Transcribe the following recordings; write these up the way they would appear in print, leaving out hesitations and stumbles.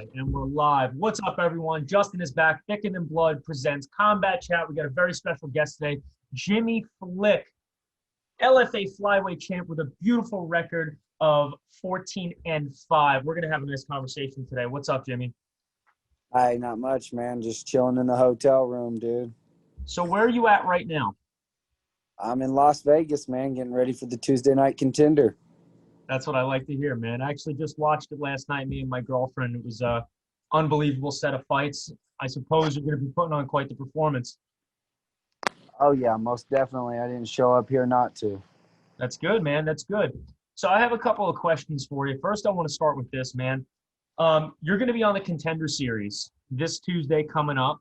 right, and we're live. What's up, everyone? Justin is back. Thicker Than Blood presents Combat Chat. We got a very special guest today, Jimmy Flick, LFA Flyweight Champ with a beautiful record of 14-5. We're going to have a nice conversation today. What's up, Jimmy? Hi, not much, man. Just chilling in the hotel room, dude. So where are you at right now? I'm in Las Vegas, man, getting ready for the Tuesday night Contender. That's what I like to hear, man. I actually just watched it last night, me and my girlfriend. It was an unbelievable set of fights. I suppose you're going to be putting on quite the performance. Oh, yeah, most definitely. I didn't show up here not to. That's good, man. That's good. So I have a couple of questions for you. First, I want to start with this, man. You're going to be on the Contender Series this Tuesday coming up.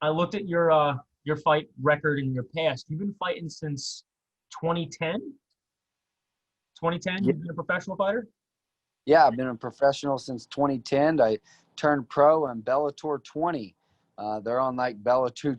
I looked at your fight record in your past. You've been fighting since 2010? 2010, Yeah. You've been a professional fighter? Yeah, I've been a professional since 2010. I turned pro in Bellator 20. They're on like Bellator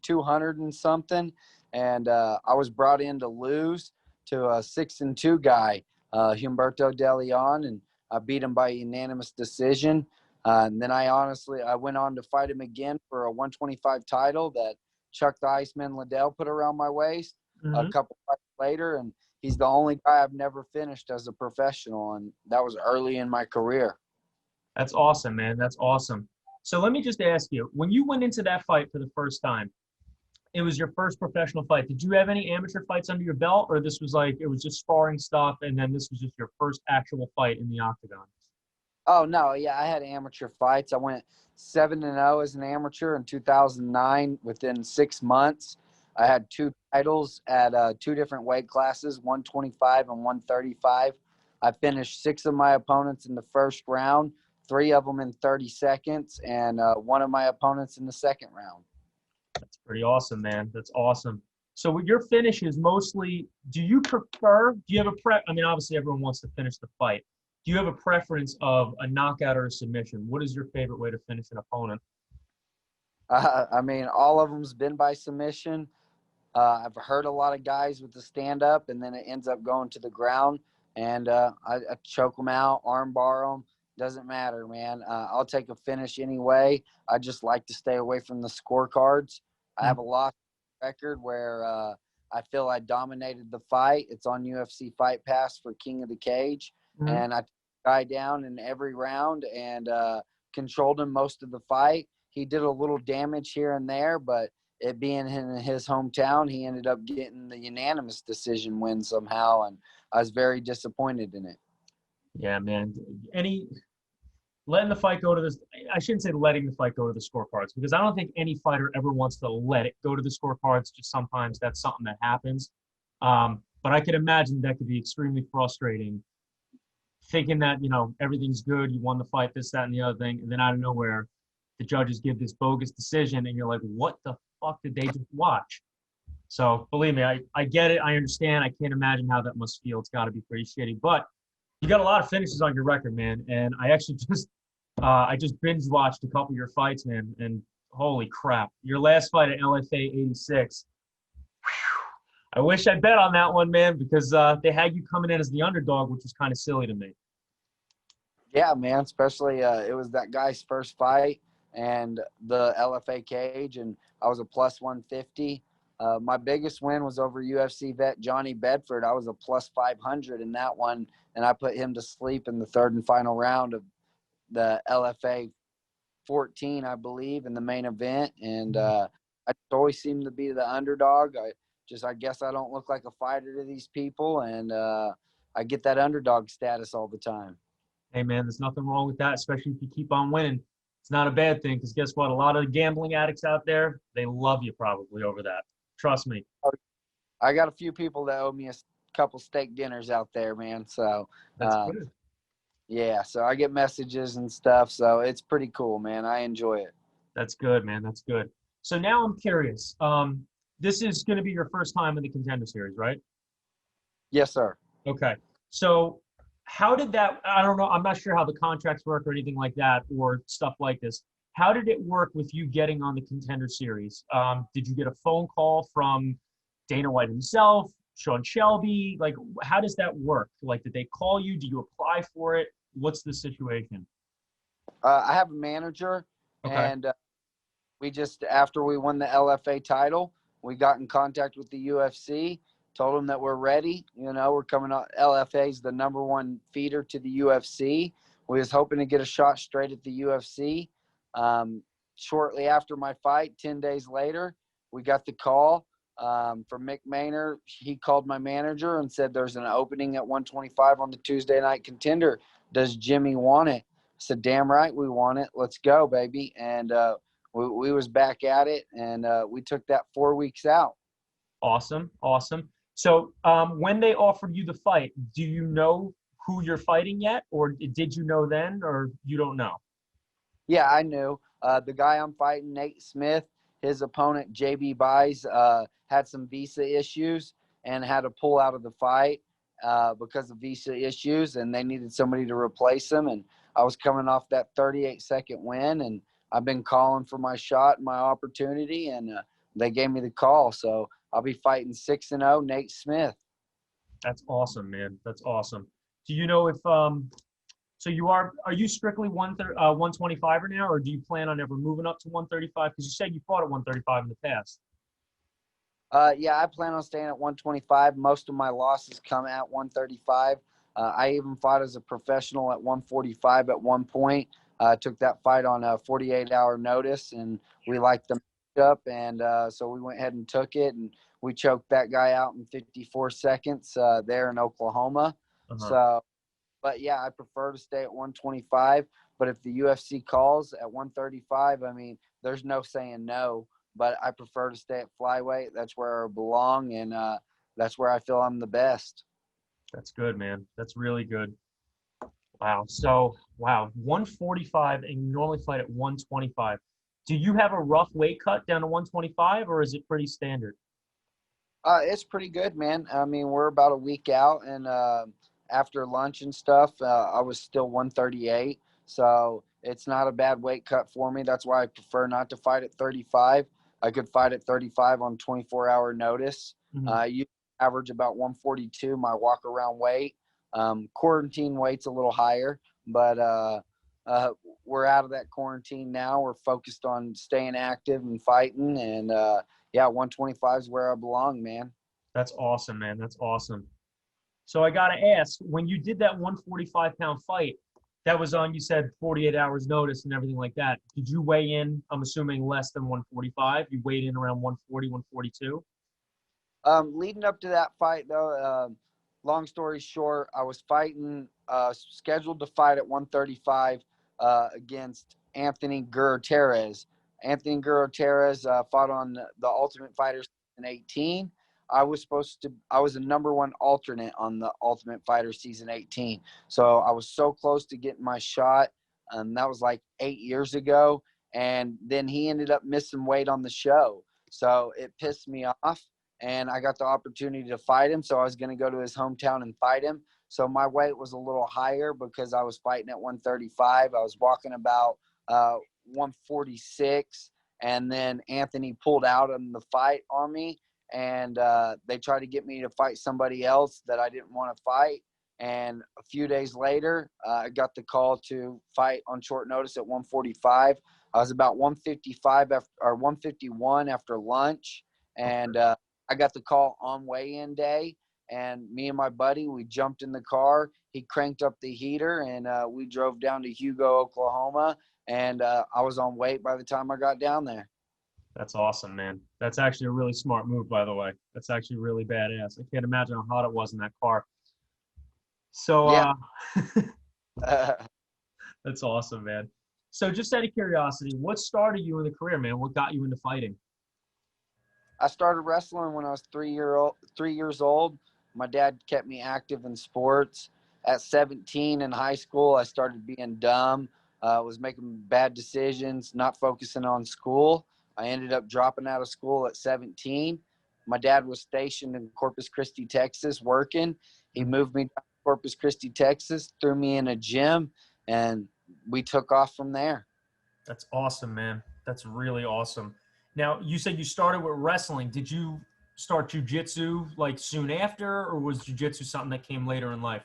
200 and something. And I was brought in to lose to a 6-2 guy, Humberto De Leon, and I beat him by unanimous decision. And then I went on to fight him again for a 125 title that Chuck the Iceman Liddell put around my waist a couple fights later. And he's the only guy I've never finished as a professional, and that was early in my career. That's awesome, man. That's awesome. So let me just ask you, when you went into that fight for the first time, it was your first professional fight. Did you have any amateur fights under your belt, or this was like it was just sparring stuff, and then this was just your first actual fight in the octagon? Oh, no, yeah, I had amateur fights. I went 7-0 as an amateur in 2009 within 6 months. I had 2 titles at 2 different weight classes, 125 and 135. I finished 6 of my opponents in the first round, 3 of them in 30 seconds, and 1 of my opponents in the second round. That's pretty awesome, man. That's awesome. So with your finishes, mostly, do you have a I mean, obviously everyone wants to finish the fight. Do you have a preference of a knockout or a submission? What is your favorite way to finish an opponent? I mean, all of them's been by submission. I've heard a lot of guys with the stand-up, and then it ends up going to the ground, and I choke them out, arm bar them. Doesn't matter, man. I'll take a finish anyway. I just like to stay away from the scorecards. I have a lost record where I feel I dominated the fight. It's on UFC Fight Pass for King of the Cage, and I took the guy down in every round and controlled him most of the fight. He did a little damage here and there, but it being in his hometown, he ended up getting the unanimous decision win somehow, and I was very disappointed in it. Yeah, man. Letting the fight go to this, I shouldn't say letting the fight go to the scorecards, because I don't think any fighter ever wants to let it go to the scorecards. Just sometimes that's something that happens. But I could imagine that could be extremely frustrating, thinking that, everything's good, you won the fight, this, that, and the other thing, and then out of nowhere, the judges give this bogus decision, and you're like, what the fuck did they just watch? So believe me, I get it. I understand. I can't imagine how that must feel. It's got to be pretty shitty. But you got a lot of finishes on your record, man. And I actually just binge watched a couple of your fights, man. And holy crap, your last fight at LFA 86. I wish I bet on that one, man, because they had you coming in as the underdog, which was kind of silly to me. Yeah, man. Especially it was that guy's first fight and the LFA cage, and I was a plus 150. My biggest win was over UFC vet Johnny Bedford. I was a plus 500 in that one, and I put him to sleep in the third and final round of the LFA 14, I believe, in the main event. And I always seem to be the underdog. I guess I don't look like a fighter to these people, and I get that underdog status all the time. Hey, man, there's nothing wrong with that, especially if you keep on winning. It's not a bad thing, because guess what? A lot of gambling addicts out there, they love you probably over that. Trust me. I got a few people that owe me a couple steak dinners out there, man. So that's good. Yeah, so I get messages and stuff. So it's pretty cool, man. I enjoy it. That's good, man. That's good. So now I'm curious. This is going to be your first time in the Contender Series, right? Yes, sir. Okay. So how did that – I don't know. I'm not sure how the contracts work or anything like that or stuff like this. How did it work with you getting on the Contender Series? Did you get a phone call from Dana White himself, Sean Shelby? Like, how does that work? Like, did they call you? Do you apply for it? What's the situation? I have a manager, Okay. and we just, after we won the LFA title, we got in contact with the UFC, told them that we're ready. You know, we're coming out. LFA is the #1 feeder to the UFC. We was hoping to get a shot straight at the UFC. Shortly after my fight, 10 days later, we got the call from Mick Maynard. He called my manager and said there's an opening at 125 on the Tuesday night Contender. Does Jimmy want it? I said, damn right we want it. Let's go, baby. And we was back at it, and we took that 4 weeks out. Awesome. Awesome. So when they offered you the fight, do you know who you're fighting yet, or did you know then, or you don't know? Yeah, I knew. The guy I'm fighting, Nate Smith, his opponent, JB Buys, had some visa issues and had to pull out of the fight because of visa issues, and they needed somebody to replace him. And I was coming off that 38-second win, and I've been calling for my shot and my opportunity, and they gave me the call. So I'll be fighting 6-0 Nate Smith. That's awesome, man. That's awesome. Do you know if so are you strictly 125er now, or do you plan on ever moving up to 135? Because you said you fought at 135 in the past. Yeah, I plan on staying at 125. Most of my losses come at 135. I even fought as a professional at 145 at one point. Took that fight on a 48-hour notice, and we liked the matchup, and so we went ahead and took it, and we choked that guy out in 54 seconds there in Oklahoma. Uh-huh. So, but yeah, I prefer to stay at 125. But if the UFC calls at 135, I mean, there's no saying no. But I prefer to stay at flyweight. That's where I belong, and that's where I feel I'm the best. That's good, man. That's really good. Wow. So, wow, 145, and you normally fight at 125. Do you have a rough weight cut down to 125, or is it pretty standard? It's pretty good, man. I mean, we're about a week out, and after lunch and stuff, I was still 138. So it's not a bad weight cut for me. That's why I prefer not to fight at 35. I could fight at 35 on 24-hour notice. Mm-hmm. You average about 142, my walk-around weight. Quarantine weight's a little higher, but we're out of that quarantine now. We're focused on staying active and fighting, and yeah, 125 is where I belong, man. That's awesome, man. That's awesome. So I got to ask, when you did that 145-pound fight, that was on, you said 48 hours notice and everything like that. Did you weigh in, I'm assuming, less than 145? You weighed in around 140, 142? Leading up to that fight, though, long story short, I was fighting, scheduled to fight at 135 against Anthony Gutierrez. Anthony Gutierrez fought on the Ultimate Fighter season 18. I was a #1 alternate on the Ultimate Fighter season 18. So I was so close to getting my shot. That was like 8 years ago. And then he ended up missing weight on the show. So it pissed me off. And I got the opportunity to fight him. So I was going to go to his hometown and fight him. So my weight was a little higher because I was fighting at 135. I was walking about 146. And then Anthony pulled out in the fight on me. And they tried to get me to fight somebody else that I didn't want to fight. And a few days later, I got the call to fight on short notice at 145. I was about 155 or 151 after lunch. And I got the call on weigh-in day. And me and my buddy, we jumped in the car. He cranked up the heater, and we drove down to Hugo, Oklahoma. And I was on weight by the time I got down there. That's awesome, man. That's actually a really smart move, by the way. That's actually really badass. I can't imagine how hot it was in that car. So, Yeah. that's awesome, man. So just out of curiosity, what started you in the career, man? What got you into fighting? I started wrestling when I was 3 years old. My dad kept me active in sports. At 17 in high school, I started being dumb, was making bad decisions, not focusing on school. I ended up dropping out of school at 17. My dad was stationed in Corpus Christi, Texas, working. He moved me to Corpus Christi, Texas, threw me in a gym, and we took off from there. That's awesome, man. That's really awesome. Now, you said you started with wrestling. Did you start jiu-jitsu like soon after, or was jiu-jitsu something that came later in life?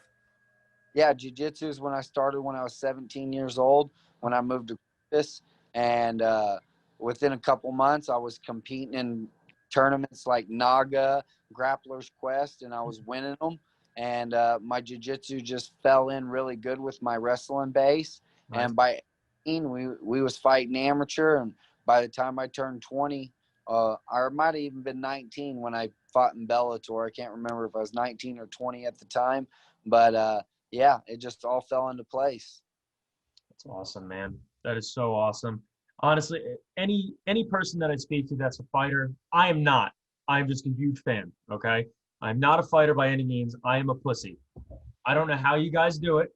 Yeah, jiu-jitsu is when I started when I was 17 years old, when I moved to Memphis. And within a couple months, I was competing in tournaments like Naga, Grappler's Quest, and I was winning them. And my jiu-jitsu just fell in really good with my wrestling base. Nice. And by 18, we was fighting amateur. And by the time I turned 20, I might have even been 19 when I fought in Bellator. I can't remember if I was 19 or 20 at the time. But yeah, it just all fell into place. That's awesome, man. That is so awesome. Honestly, any person that I speak to that's a fighter, I am not. I'm just a huge fan. Okay, I'm not a fighter by any means. I am a pussy. I don't know how you guys do it,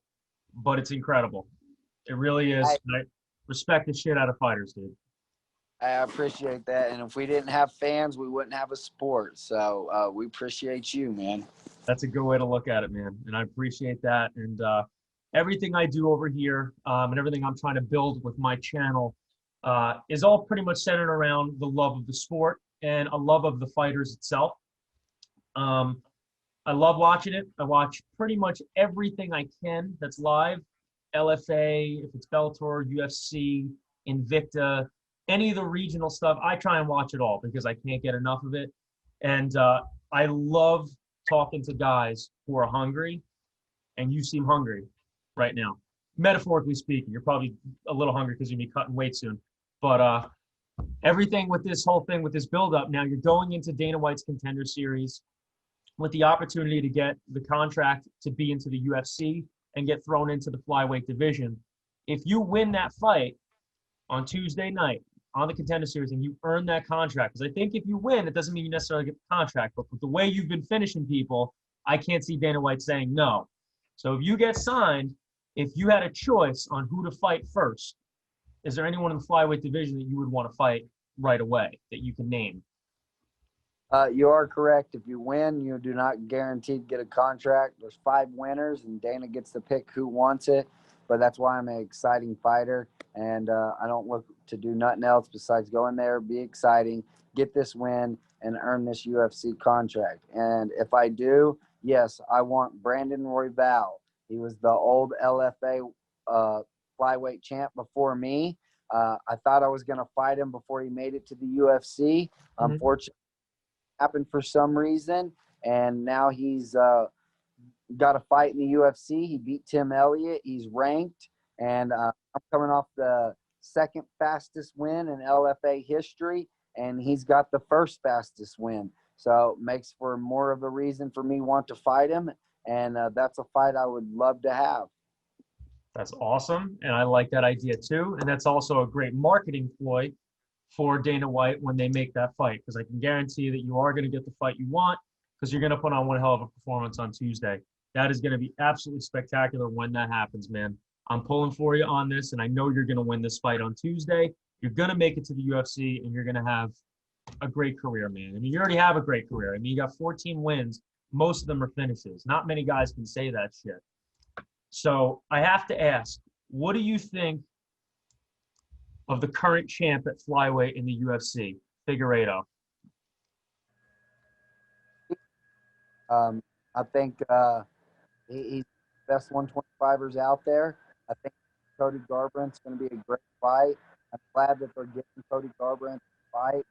but it's incredible. It really is. I respect the shit out of fighters, dude. I appreciate that. And if we didn't have fans, we wouldn't have a sport. So we appreciate you, man. That's a good way to look at it, man. And I appreciate that. And everything I do over here and everything I'm trying to build with my channel is all pretty much centered around the love of the sport and a love of the fighters itself. I love watching it. I watch pretty much everything I can that's live. LFA, if it's Bellator, UFC, Invicta, any of the regional stuff. I try and watch it all because I can't get enough of it. And I love talking to guys who are hungry, and you seem hungry right now. Metaphorically speaking, you're probably a little hungry because you'll be cutting weight soon. But everything with this whole thing, with this build-up, now you're going into Dana White's Contender Series with the opportunity to get the contract to be into the UFC and get thrown into the flyweight division. If you win that fight on Tuesday night on the Contender Series and you earn that contract, because I think if you win, it doesn't mean you necessarily get the contract, but with the way you've been finishing people, I can't see Dana White saying no. So if you get signed, if you had a choice on who to fight first, is there anyone in the flyweight division that you would want to fight right away that you can name? You are correct. If you win, you do not guaranteed get a contract. There's 5 winners, and Dana gets to pick who wants it. But that's why I'm an exciting fighter, and I don't look to do nothing else besides go in there, be exciting, get this win, and earn this UFC contract. And if I do, yes, I want Brandon Royval. He was the old LFA flyweight champ before me. I thought I was going to fight him before he made it to the UFC. Mm-hmm. Unfortunately, happened for some reason, and now he's got a fight in the UFC. He beat Tim Elliott. He's ranked, and I'm coming off the second fastest win in LFA history, and he's got the first fastest win. So makes for more of a reason for me want to fight him, and that's a fight I would love to have. That's awesome, and I like that idea too. And that's also a great marketing ploy for Dana White when they make that fight, because I can guarantee that you are going to get the fight you want because you're going to put on one hell of a performance on Tuesday. That is going to be absolutely spectacular when that happens, man. I'm pulling for you on this, and I know you're going to win this fight on Tuesday. You're going to make it to the UFC, and you're going to have a great career, man. I mean, you already have a great career. I mean, you got 14 wins. Most of them are finishes. Not many guys can say that shit. So I have to ask, what do you think of the current champ at flyweight in the UFC, Figueiredo? I think he's the best 125ers out there. I think Cody Garbrandt's going to be a great fight. I'm glad that they're giving Cody Garbrandt a fight.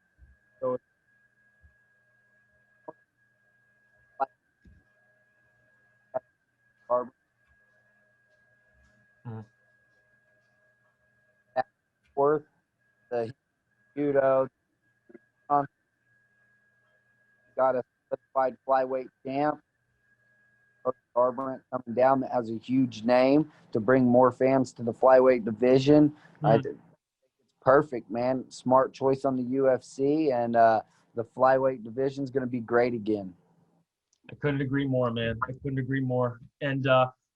So Garbrandt worth the judo, got a certified flyweight champ. Garbrandt coming down that has a huge name to bring more fans to the flyweight division. I think it's perfect, man. Smart choice on the UFC, and the flyweight division is going to be great again. I couldn't agree more, man. I couldn't agree more. And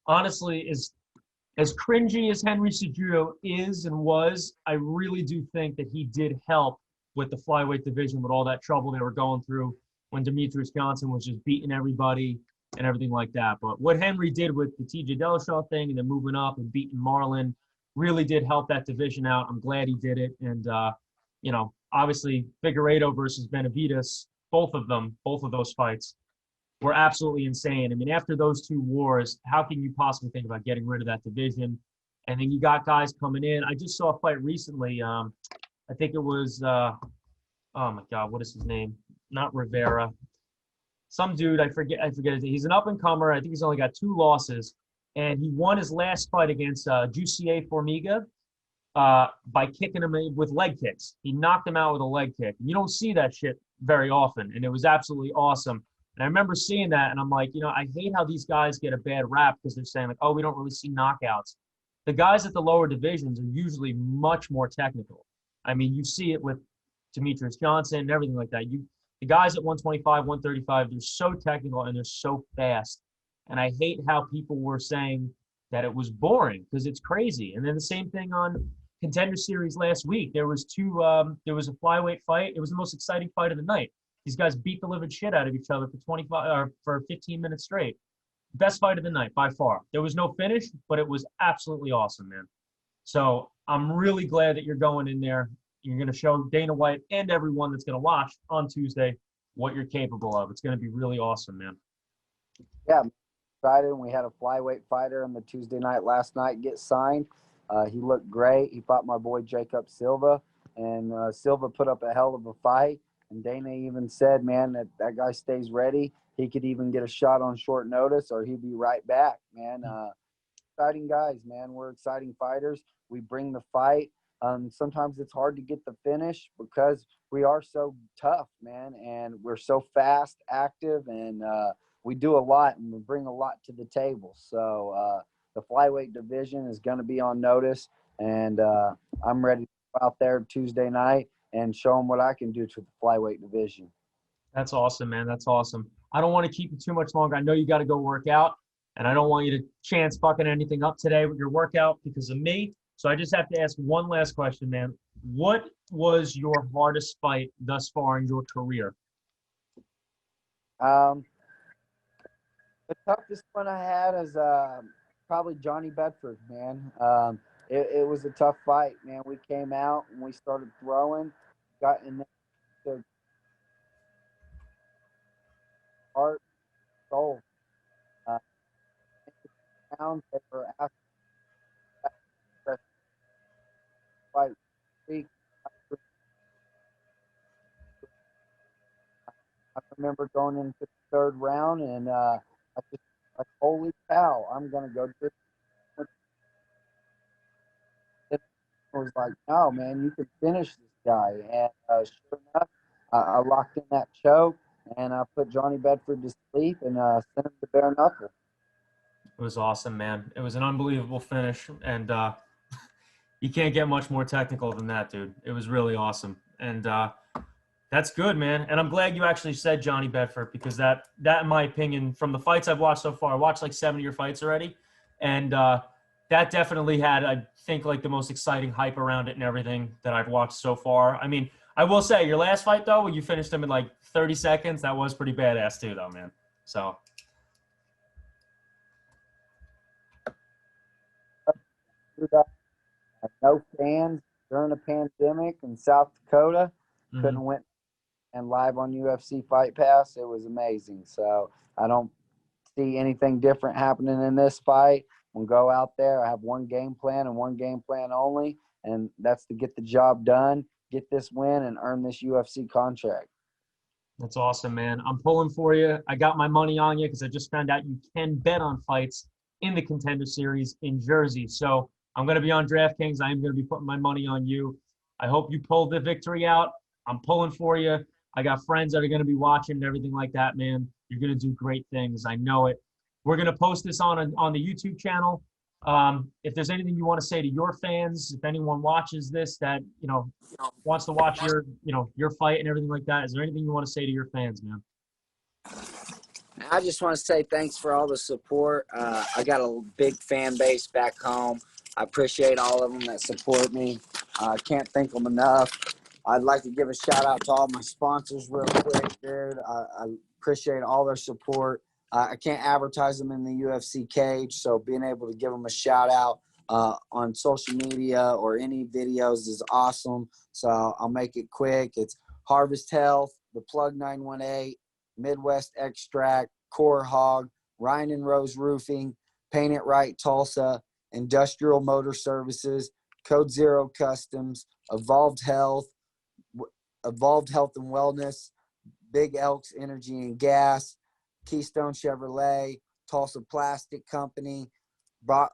honestly, as cringy as Henry Cejudo is and was, I really do think that he did help with the flyweight division with all that trouble they were going through when Demetrius Johnson was just beating everybody and everything like that. But what Henry did with the TJ Dillashaw thing and then moving up and beating Marlon really did help that division out. I'm glad he did it. And, obviously Figueiredo versus Benavidez, both of those fights, were absolutely insane. I mean, after those two wars, how can you possibly think about getting rid of that division? And then you got guys coming in. I just saw a fight recently. I think it was, oh my God, what is his name? Not Rivera. Some dude, I forget his name. He's an up-and-comer. I think he's only got 2 losses. And he won his last fight against Jussier Formiga by kicking him with leg kicks. He knocked him out with a leg kick. You don't see that shit very often, and it was absolutely awesome. And I remember seeing that, and I'm like, I hate how these guys get a bad rap because they're saying, like, oh, we don't really see knockouts. The guys at the lower divisions are usually much more technical. I mean, you see it with Demetrius Johnson and everything like that. The guys at 125, 135, they're so technical and they're so fast. And I hate how people were saying that it was boring because it's crazy. And then the same thing on Contender Series last week. There was there was a flyweight fight. It was the most exciting fight of the night. These guys beat the living shit out of each other for 15 minutes straight. Best fight of the night by far. There was no finish, but it was absolutely awesome, man. So I'm really glad that you're going in there. You're going to show Dana White and everyone that's going to watch on Tuesday what you're capable of. It's going to be really awesome, man. Yeah, I'm excited. We had a flyweight fighter on the Tuesday night last night get signed. He looked great. He fought my boy Jacob Silva, and Silva put up a hell of a fight. And Dana even said, man, that guy stays ready. He could even get a shot on short notice, or he'd be right back, man. Exciting guys, man. We're exciting fighters. We bring the fight. Sometimes it's hard to get the finish because we are so tough, man, and we're so fast, active, and we do a lot, and we bring a lot to the table. So the flyweight division is going to be on notice, and I'm ready to go out there Tuesday night and show them what I can do to the flyweight division. That's awesome, man. That's awesome. I don't want to keep you too much longer. I know you got to go work out, and I don't want you to chance fucking anything up today with your workout because of me. So I just have to ask one last question, man. What was your hardest fight thus far in your career? The toughest one I had is probably Johnny Bedford, man. It was a tough fight, man. We came out and we started throwing, got in the heart, soul. Pounds they were asking that fight week. I remember going into the 3rd round, and I just like, holy cow, I'm gonna go do it. It was like, no, man, you can finish this guy. And sure enough, I locked in that choke, and I put Johnny Bedford to sleep and sent him to bare knuckle. It was awesome, man. It was an unbelievable finish, and you can't get much more technical than that, dude. It was really awesome, and that's good, man. And I'm glad you actually said Johnny Bedford because that, in my opinion, from the fights I've watched so far, I watched like 7 of your fights already, and that definitely had, I think, like the most exciting hype around it and everything that I've watched so far. I mean, I will say your last fight though, when you finished him in like 30 seconds, that was pretty badass too, though, man. So. No fans during the pandemic in South Dakota. Couldn't went and live on UFC Fight Pass. It was amazing. So I don't see anything different happening in this fight. We'll go out there. I have one game plan and one game plan only, and that's to get the job done, get this win, and earn this UFC contract. That's awesome, man. I'm pulling for you. I got my money on you because I just found out you can bet on fights in the Contender Series in Jersey. So I'm going to be on DraftKings. I am going to be putting my money on you. I hope you pull the victory out. I'm pulling for you. I got friends that are going to be watching and everything like that, man. You're going to do great things. I know it. We're going to post this on the YouTube channel. If there's anything you want to say to your fans, if anyone watches this that, wants to watch your fight and everything like that, is there anything you want to say to your fans, man? I just want to say thanks for all the support. I got a big fan base back home. I appreciate all of them that support me. I can't thank them enough. I'd like to give a shout out to all my sponsors real quick, dude. I appreciate all their support. I can't advertise them in the UFC cage, so being able to give them a shout out on social media or any videos is awesome. So I'll make it quick. It's Harvest Health, The Plug 918, Midwest Extract, Core Hog, Ryan and Rose Roofing, Paint It Right Tulsa, Industrial Motor Services, Code Zero Customs, Evolved Health and Wellness, Big Elks Energy and Gas, Keystone Chevrolet, Tulsa Plastic Company,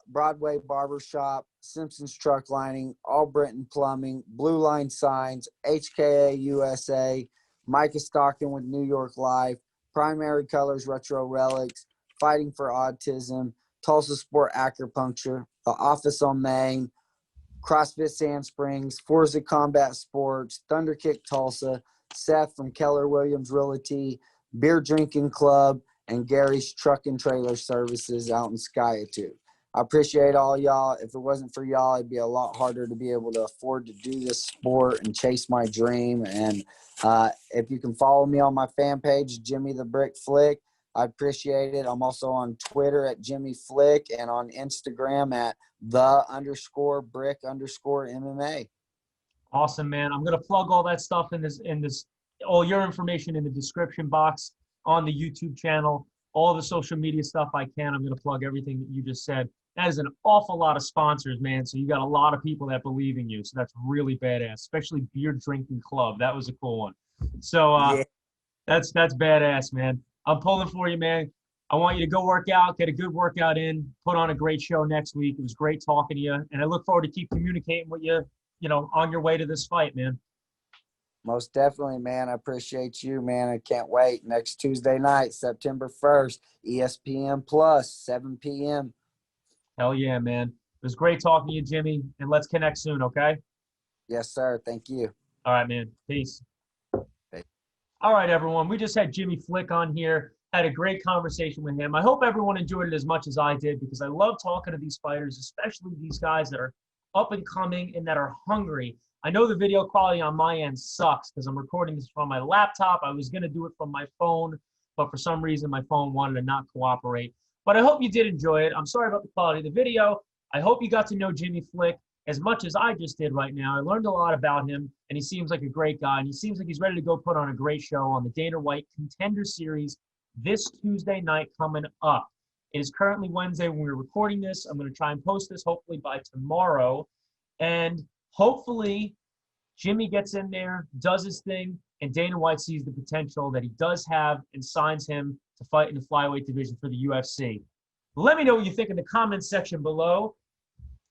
Broadway Barbershop, Simpson's Truck Lining, All Brenton Plumbing, Blue Line Signs, HKA USA, Micah Stockton with New York Life, Primary Colors Retro Relics, Fighting for Autism, Tulsa Sport Acupuncture, The Office on Main, CrossFit Sand Springs, Forza Combat Sports, Thunderkick Tulsa, Seth from Keller Williams Realty, Beer Drinking Club, and Gary's Truck and Trailer Services out in Skiatoon. I appreciate all y'all. If it wasn't for y'all, it'd be a lot harder to be able to afford to do this sport and chase my dream. And if you can follow me on my fan page, Jimmy the Brick Flick, I appreciate it. I'm also on Twitter at Jimmy Flick and on Instagram at _brick_MMA. Awesome, man. I'm gonna plug all that stuff in this all your information in the description box on the YouTube channel, all the social media stuff I can. I'm gonna plug everything that you just said. That is an awful lot of sponsors, man. So you got a lot of people that believe in you. So that's really badass, especially Beer Drinking Club. That was a cool one. So Yeah. that's badass, man. I'm pulling for you, man. I want you to go work out, get a good workout in, put on a great show next week. It was great talking to you. And I look forward to keep communicating with you, on your way to this fight, man. Most definitely, man. I appreciate you, man. I can't wait. Next Tuesday night, September 1st, ESPN Plus, 7 p.m. Hell yeah, man. It was great talking to you, Jimmy. And let's connect soon, okay? Yes, sir. Thank you. All right, man. Peace. Okay. All right, everyone. We just had Jimmy Flick on here. Had a great conversation with him. I hope everyone enjoyed it as much as I did because I love talking to these fighters, especially these guys that are up and coming and that are hungry. I know the video quality on my end sucks because I'm recording this from my laptop. I was going to do it from my phone, but for some reason my phone wanted to not cooperate. But I hope you did enjoy it. I'm sorry about the quality of the video. I hope you got to know Jimmy Flick as much as I just did right now. I learned a lot about him, and he seems like a great guy, and he seems like he's ready to go put on a great show on the Dana White Contender Series this Tuesday night coming up. It is currently Wednesday when we're recording this. I'm going to try and post this hopefully by tomorrow, and hopefully Jimmy gets in there, does his thing, and Dana White sees the potential that he does have and signs him to fight in the flyweight division for the UFC. Let me know what you think in the comments section below.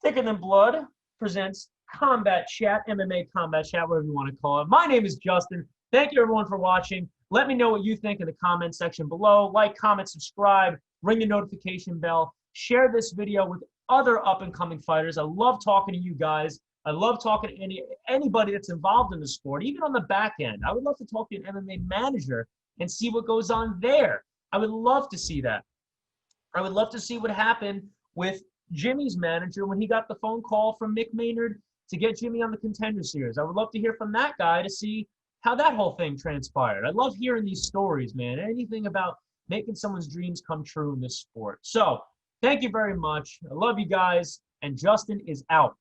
Thicker Than Blood presents Combat Chat, MMA Combat Chat, whatever you want to call it. My name is Justin. Thank you, everyone, for watching. Let me know what you think in the comments section below. Like, comment, subscribe, ring the notification bell. Share this video with other up-and-coming fighters. I love talking to you guys. I love talking to anybody that's involved in the sport, even on the back end. I would love to talk to an MMA manager and see what goes on there. I would love to see that. I would love to see what happened with Jimmy's manager when he got the phone call from Mick Maynard to get Jimmy on the Contender Series. I would love to hear from that guy to see how that whole thing transpired. I love hearing these stories, man. Anything about making someone's dreams come true in this sport. So, thank you very much. I love you guys, and Justin is out.